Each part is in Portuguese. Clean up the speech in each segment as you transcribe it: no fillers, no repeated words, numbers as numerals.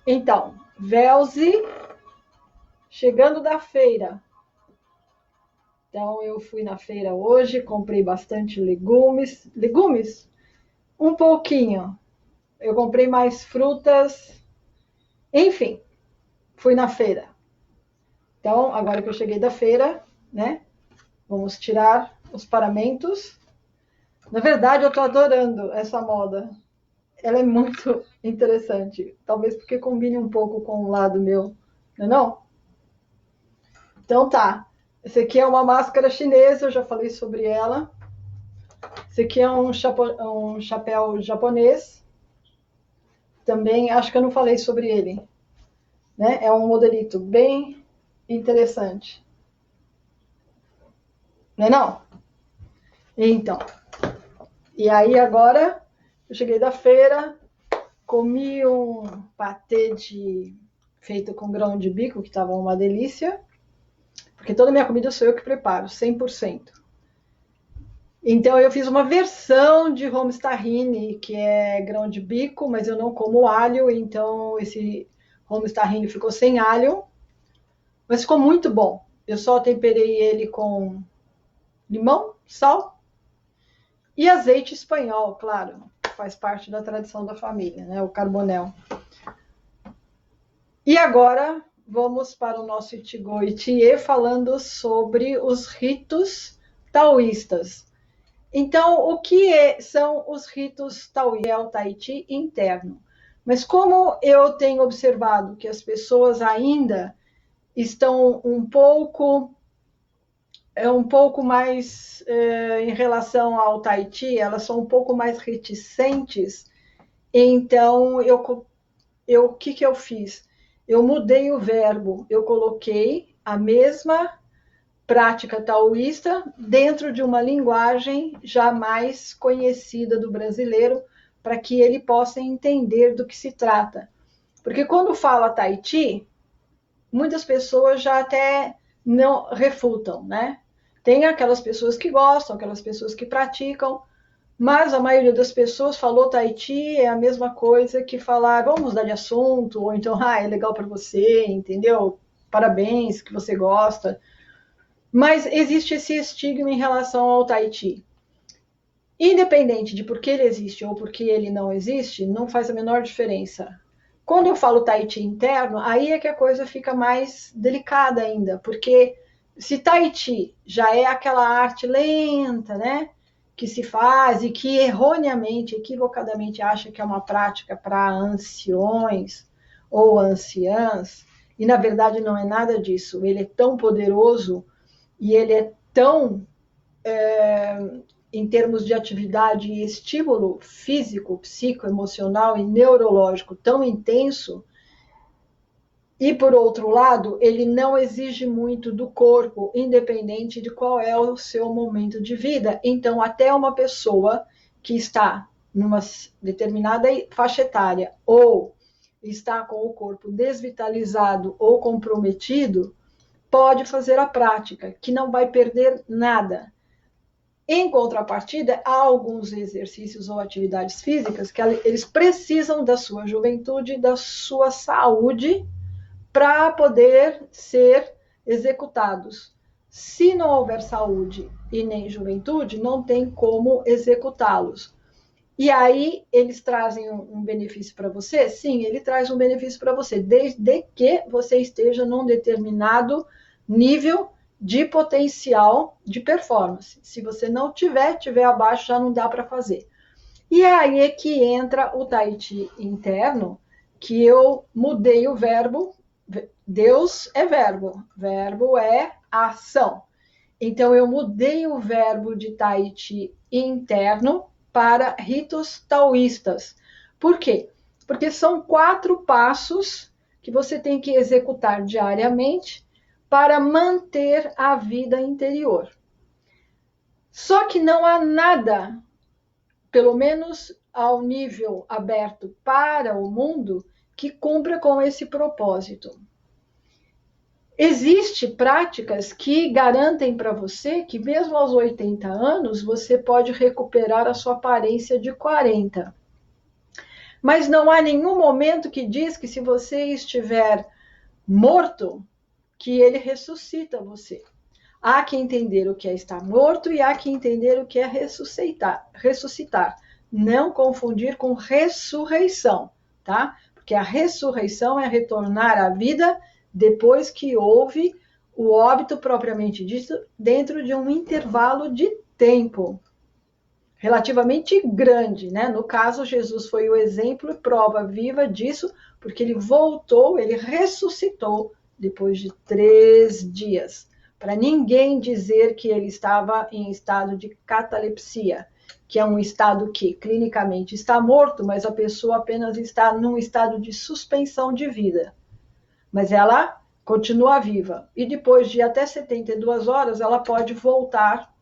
Então, Velze, chegando da feira. Então, eu fui na feira hoje, comprei bastante legumes. Legumes? Um pouquinho. Eu comprei mais frutas. Enfim, fui na feira. Então, agora que eu cheguei da feira, né? Vamos tirar os paramentos. Na verdade, eu estou adorando essa moda. Ela é muito interessante. Talvez porque combine um pouco com o lado meu, não é não? Então tá. Esse aqui é uma máscara chinesa, eu já falei sobre ela. Esse aqui é um chapéu japonês. Também acho que eu não falei sobre ele. Né? É um modelito bem interessante. Não é não? Então. E aí agora eu cheguei da feira, comi um patê feito com grão de bico, que estava uma delícia. Porque toda a minha comida sou eu que preparo, 100%. Então eu fiz uma versão de homestahine, tahine, que é grão de bico, mas eu não como alho, então esse homestahine tahine ficou sem alho, mas ficou muito bom. Eu só temperei ele com limão, sal e azeite espanhol, claro, faz parte da tradição da família, né? O carbonel. E agora vamos para o nosso Itigo Itie falando sobre os ritos taoístas. Então, o que são os ritos taoístas? É o Tai Chi interno. Mas como eu tenho observado que as pessoas ainda estão um pouco mais em relação ao Tai Chi, elas são um pouco mais reticentes, então o que eu fiz? Eu mudei o verbo, eu coloquei a mesma prática taoísta dentro de uma linguagem jamais conhecida do brasileiro, para que ele possa entender do que se trata. Porque quando fala Tai Chi, muitas pessoas já até não refutam, né? Tem aquelas pessoas que gostam, aquelas pessoas que praticam, mas a maioria das pessoas falou Tai Chi é a mesma coisa que falar vamos mudar de assunto, ou então, é legal para você, entendeu? Parabéns, que você gosta. Mas existe esse estigma em relação ao Tai Chi. Independente de por que ele existe ou por que ele não existe, não faz a menor diferença. Quando eu falo Tai Chi interno, aí é que a coisa fica mais delicada ainda, porque se Tai Chi já é aquela arte lenta, né, que se faz e que erroneamente, equivocadamente acha que é uma prática para anciões ou anciãs, e na verdade não é nada disso, ele é tão poderoso e ele é tão, em termos de atividade e estímulo físico, psicoemocional e neurológico tão intenso, e por outro lado, ele não exige muito do corpo, independente de qual é o seu momento de vida. Então, até uma pessoa que está numa determinada faixa etária ou está com o corpo desvitalizado ou comprometido, pode fazer a prática, que não vai perder nada. Em contrapartida, há alguns exercícios ou atividades físicas que eles precisam da sua juventude, da sua saúde, para poder ser executados. Se não houver saúde e nem juventude, não tem como executá-los. E aí, eles trazem um benefício para você? Sim, ele traz um benefício para você, desde que você esteja num determinado nível de potencial de performance. Se você não tiver abaixo, já não dá para fazer. E aí é que entra o Tai Chi interno, que eu mudei o verbo. Deus é verbo é ação. Então eu mudei o verbo de Tai Chi interno para ritos taoístas. Por quê? Porque são 4 passos que você tem que executar diariamente para manter a vida interior. Só que não há nada, pelo menos ao nível aberto para o mundo, que cumpra com esse propósito. Existem práticas que garantem para você que mesmo aos 80 anos você pode recuperar a sua aparência de 40. Mas não há nenhum momento que diz que se você estiver morto, que ele ressuscita você. Há que entender o que é estar morto e há que entender o que é ressuscitar. Não confundir com ressurreição, tá? Porque a ressurreição é retornar à vida depois que houve o óbito propriamente dito, dentro de um intervalo de tempo relativamente grande, né? No caso, Jesus foi o exemplo e prova viva disso, porque ele voltou, ele ressuscitou depois de 3 dias. Para ninguém dizer que ele estava em estado de catalepsia, que é um estado que clinicamente está morto, mas a pessoa apenas está num estado de suspensão de vida. Mas ela continua viva. E depois de até 72 horas, ela pode voltar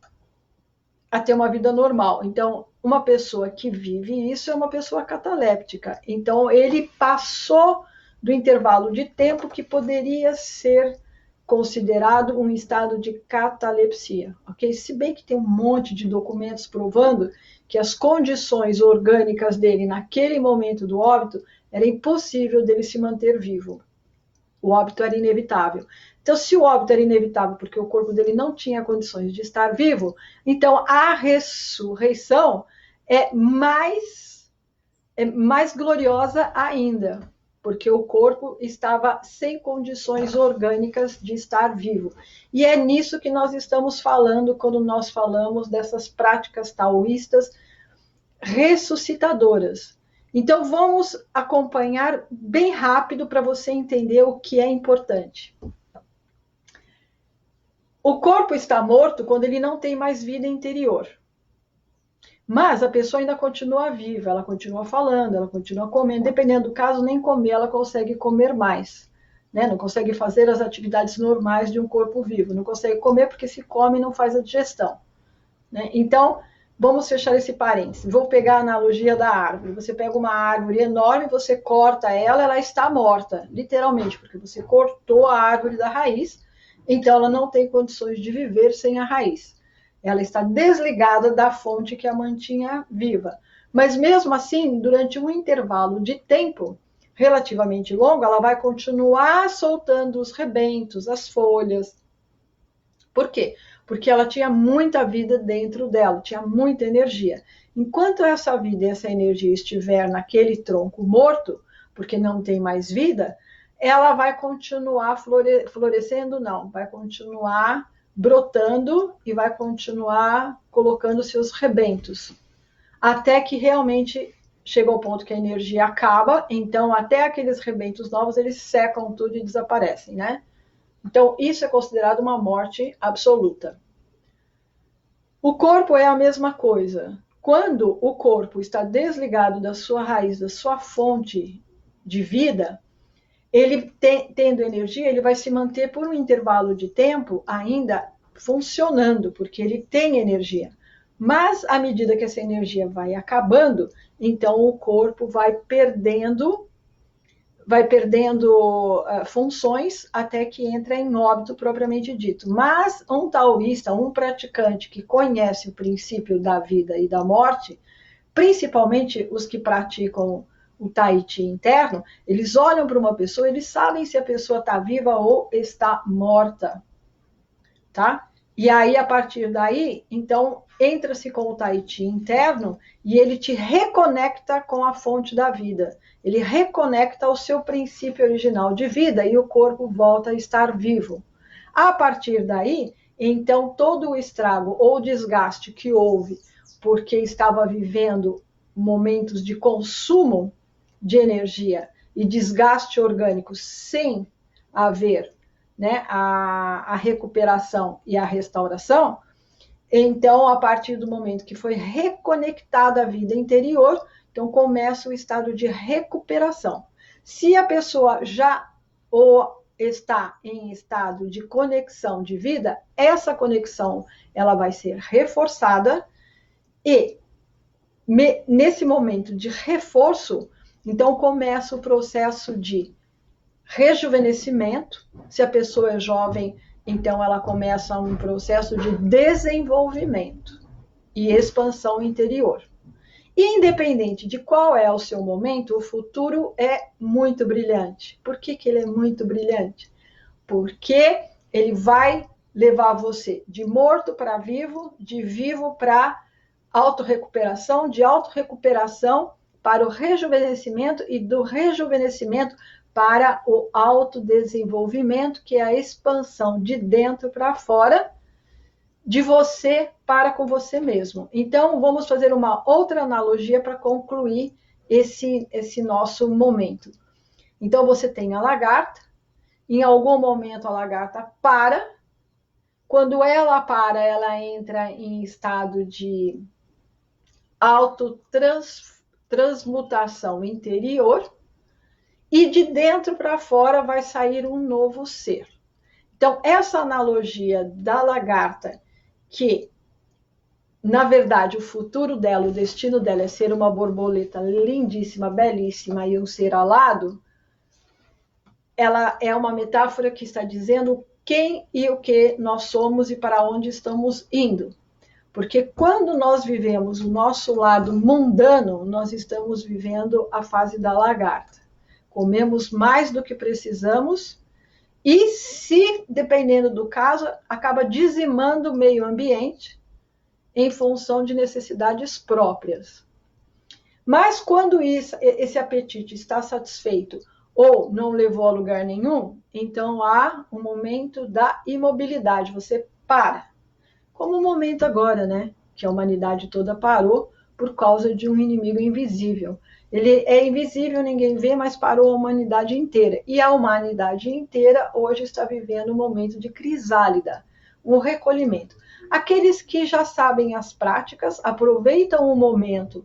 a ter uma vida normal. Então, uma pessoa que vive isso é uma pessoa cataléptica. Então, ele passou do intervalo de tempo que poderia ser considerado um estado de catalepsia, ok? Se bem que tem um monte de documentos provando que as condições orgânicas dele naquele momento do óbito era impossível dele se manter vivo. O óbito era inevitável. Então, se o óbito era inevitável porque o corpo dele não tinha condições de estar vivo, então a ressurreição é mais gloriosa ainda, porque o corpo estava sem condições orgânicas de estar vivo. E é nisso que nós estamos falando quando nós falamos dessas práticas taoístas ressuscitadoras. Então, vamos acompanhar bem rápido para você entender o que é importante. O corpo está morto quando ele não tem mais vida interior. Mas a pessoa ainda continua viva, ela continua falando, ela continua comendo. Dependendo do caso, nem comer, ela consegue comer mais. Né? Não consegue fazer as atividades normais de um corpo vivo. Não consegue comer porque se come não faz a digestão. Né? Então, vamos fechar esse parênteses. Vou pegar a analogia da árvore. Você pega uma árvore enorme, você corta ela, ela está morta, literalmente, porque você cortou a árvore da raiz, então ela não tem condições de viver sem a raiz. Ela está desligada da fonte que a mantinha viva. Mas mesmo assim, durante um intervalo de tempo relativamente longo, ela vai continuar soltando os rebentos, as folhas. Por quê? Porque ela tinha muita vida dentro dela, tinha muita energia. Enquanto essa vida e essa energia estiver naquele tronco morto, porque não tem mais vida, ela vai continuar florescendo, não, vai continuar brotando e vai continuar colocando seus rebentos, até que realmente chega ao ponto que a energia acaba, então até aqueles rebentos novos, eles secam tudo e desaparecem, né? Então, isso é considerado uma morte absoluta. O corpo é a mesma coisa. Quando o corpo está desligado da sua raiz, da sua fonte de vida, ele tendo energia, ele vai se manter por um intervalo de tempo ainda funcionando, porque ele tem energia. Mas, à medida que essa energia vai acabando, então o corpo vai perdendo funções até que entra em óbito propriamente dito. Mas um taoísta, um praticante que conhece o princípio da vida e da morte, principalmente os que praticam o tai chi interno, eles olham para uma pessoa, eles sabem se a pessoa está viva ou está morta, tá? E aí, a partir daí, então, entra-se com o tai chi interno e ele te reconecta com a fonte da vida. Ele reconecta ao seu princípio original de vida e o corpo volta a estar vivo. A partir daí, então, todo o estrago ou desgaste que houve porque estava vivendo momentos de consumo de energia e desgaste orgânico sem haver, né, a recuperação e a restauração, então, a partir do momento que foi reconectada a vida interior, então começa o estado de recuperação. Se a pessoa já está em estado de conexão de vida, essa conexão ela vai ser reforçada e nesse momento de reforço, então começa o processo de rejuvenescimento. Se a pessoa é jovem, então ela começa um processo de desenvolvimento e expansão interior. Independente de qual é o seu momento, o futuro é muito brilhante. Por que ele é muito brilhante? Porque ele vai levar você de morto para vivo, de vivo para autorrecuperação, de autorrecuperação para o rejuvenescimento e do rejuvenescimento para o autodesenvolvimento, que é a expansão de dentro para fora, de você para com você mesmo. Então, vamos fazer uma outra analogia para concluir esse nosso momento. Então, você tem a lagarta, em algum momento a lagarta para, quando ela para, ela entra em estado de autotransmutação interior, e de dentro para fora vai sair um novo ser. Então, essa analogia da lagarta, que na verdade o futuro dela, o destino dela é ser uma borboleta lindíssima, belíssima e um ser alado, ela é uma metáfora que está dizendo quem e o que nós somos e para onde estamos indo. Porque quando nós vivemos o nosso lado mundano, nós estamos vivendo a fase da lagarta. Comemos mais do que precisamos e, se dependendo do caso, acaba dizimando o meio ambiente em função de necessidades próprias. Mas quando esse apetite está satisfeito ou não levou a lugar nenhum, então há um momento da imobilidade, você para. Como o momento agora, né? Que a humanidade toda parou por causa de um inimigo invisível. Ele é invisível, ninguém vê, mas parou a humanidade inteira. E a humanidade inteira hoje está vivendo um momento de crisálida, um recolhimento. Aqueles que já sabem as práticas aproveitam o momento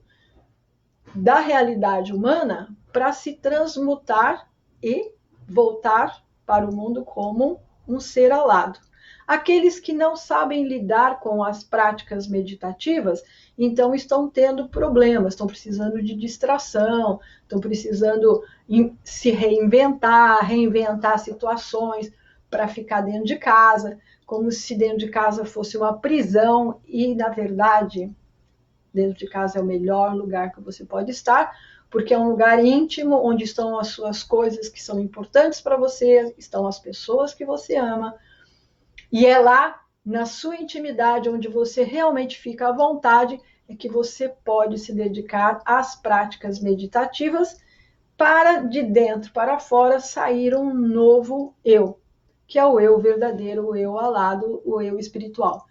da realidade humana para se transmutar e voltar para o mundo como um ser alado. Aqueles que não sabem lidar com as práticas meditativas, então estão tendo problemas, estão precisando de distração, estão precisando se reinventar situações para ficar dentro de casa, como se dentro de casa fosse uma prisão, e na verdade, dentro de casa é o melhor lugar que você pode estar, porque é um lugar íntimo, onde estão as suas coisas que são importantes para você, estão as pessoas que você ama, e é lá, na sua intimidade, onde você realmente fica à vontade, é que você pode se dedicar às práticas meditativas para, de dentro para fora, sair um novo eu, que é o eu verdadeiro, o eu alado, o eu espiritual.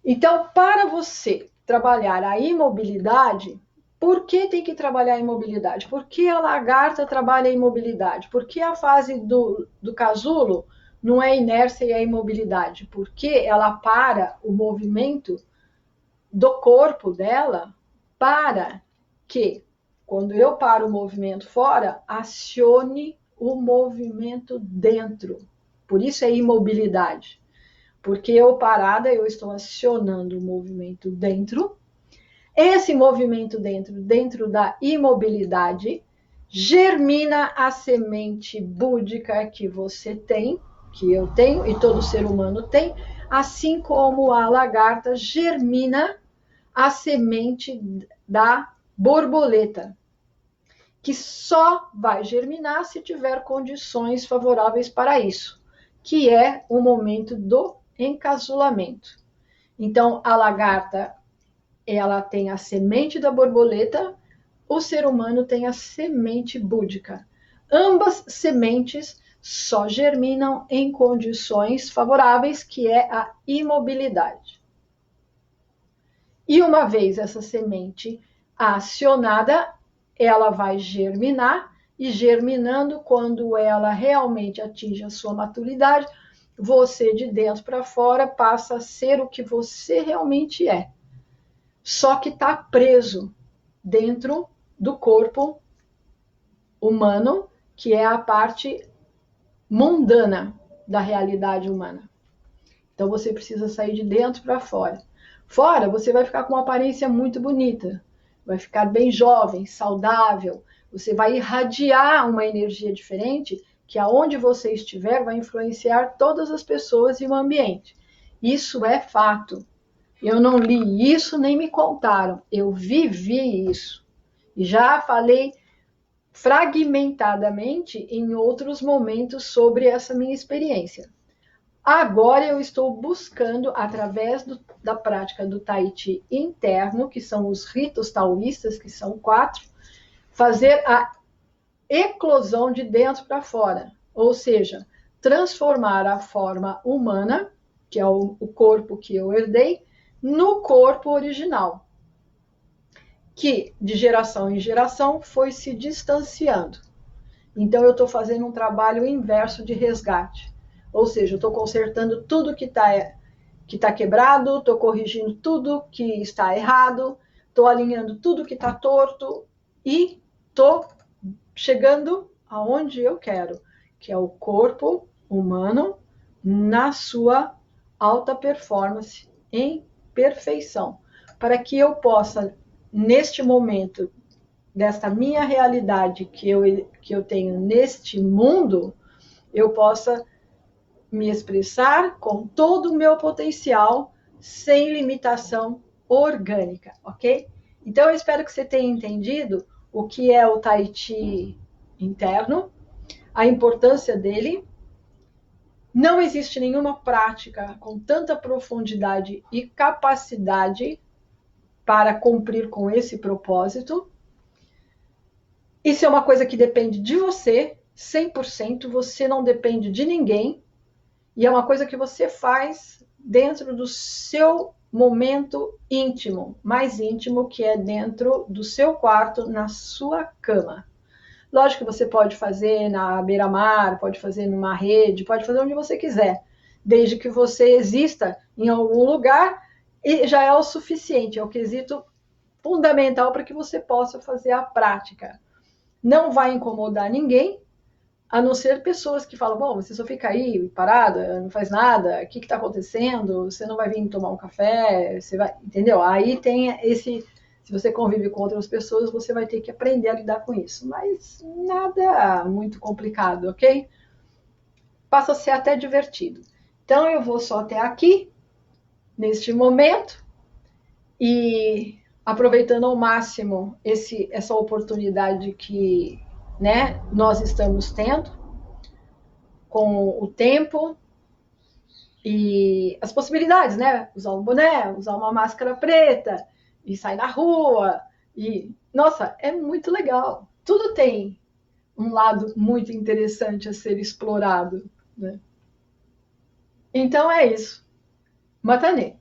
Então, para você trabalhar a imobilidade, por que tem que trabalhar a imobilidade? Por que a lagarta trabalha a imobilidade? Por que a fase do casulo não é inércia e é imobilidade? Porque ela para o movimento do corpo dela para que, quando eu paro o movimento fora, acione o movimento dentro. Por isso é imobilidade. Porque eu parada, eu estou acionando o movimento dentro. Esse movimento dentro da imobilidade, germina a semente búdica que você tem, que eu tenho e todo ser humano tem, assim como a lagarta germina a semente da borboleta, que só vai germinar se tiver condições favoráveis para isso, que é o momento do encasulamento. Então, a lagarta, ela tem a semente da borboleta, o ser humano tem a semente búdica. Ambas sementes só germinam em condições favoráveis, que é a imobilidade. E uma vez essa semente acionada, ela vai germinar, e germinando, quando ela realmente atinge a sua maturidade, você de dentro para fora passa a ser o que você realmente é. Só que está preso dentro do corpo humano, que é a parte mundana da realidade humana. Então você precisa sair de dentro para fora. Fora, você vai ficar com uma aparência muito bonita, vai ficar bem jovem, saudável, você vai irradiar uma energia diferente, que aonde você estiver vai influenciar todas as pessoas e o ambiente. Isso é fato. Eu não li isso nem me contaram. Eu vivi isso. E já falei fragmentadamente em outros momentos sobre essa minha experiência. Agora eu estou buscando, através da prática do Tai Chi interno, que são os ritos taoístas, que são 4, fazer a eclosão de dentro para fora. Ou seja, transformar a forma humana, que é o corpo que eu herdei, no corpo original, que de geração em geração foi se distanciando. Então eu estou fazendo um trabalho inverso de resgate. Ou seja, eu estou consertando tudo que tá quebrado, estou corrigindo tudo que está errado, estou alinhando tudo que está torto e estou chegando aonde eu quero, que é o corpo humano na sua alta performance, em perfeição, para que eu possa, neste momento, desta minha realidade que eu tenho neste mundo, eu possa me expressar com todo o meu potencial, sem limitação orgânica, ok? Então, eu espero que você tenha entendido o que é o Tai Chi interno, a importância dele. Não existe nenhuma prática com tanta profundidade e capacidade para cumprir com esse propósito. Isso é uma coisa que depende de você, 100%, você não depende de ninguém, e é uma coisa que você faz dentro do seu momento íntimo, mais íntimo, que é dentro do seu quarto, na sua cama. Lógico que você pode fazer na beira-mar, pode fazer numa rede, pode fazer onde você quiser, desde que você exista em algum lugar, e já é o suficiente, é o quesito fundamental para que você possa fazer a prática. Não vai incomodar ninguém, a não ser pessoas que falam, bom, você só fica aí parada, não faz nada, o que está acontecendo? Você não vai vir tomar um café, você vai, entendeu? Aí tem esse, se você convive com outras pessoas, você vai ter que aprender a lidar com isso, mas nada muito complicado, ok? Passa a ser até divertido. Então eu vou só até aqui, neste momento, e aproveitando ao máximo essa oportunidade que, né, nós estamos tendo com o tempo e as possibilidades, né? Usar um boné, usar uma máscara preta e sair na rua. E, nossa, é muito legal. Tudo tem um lado muito interessante a ser explorado, né? Então é isso. Matanê.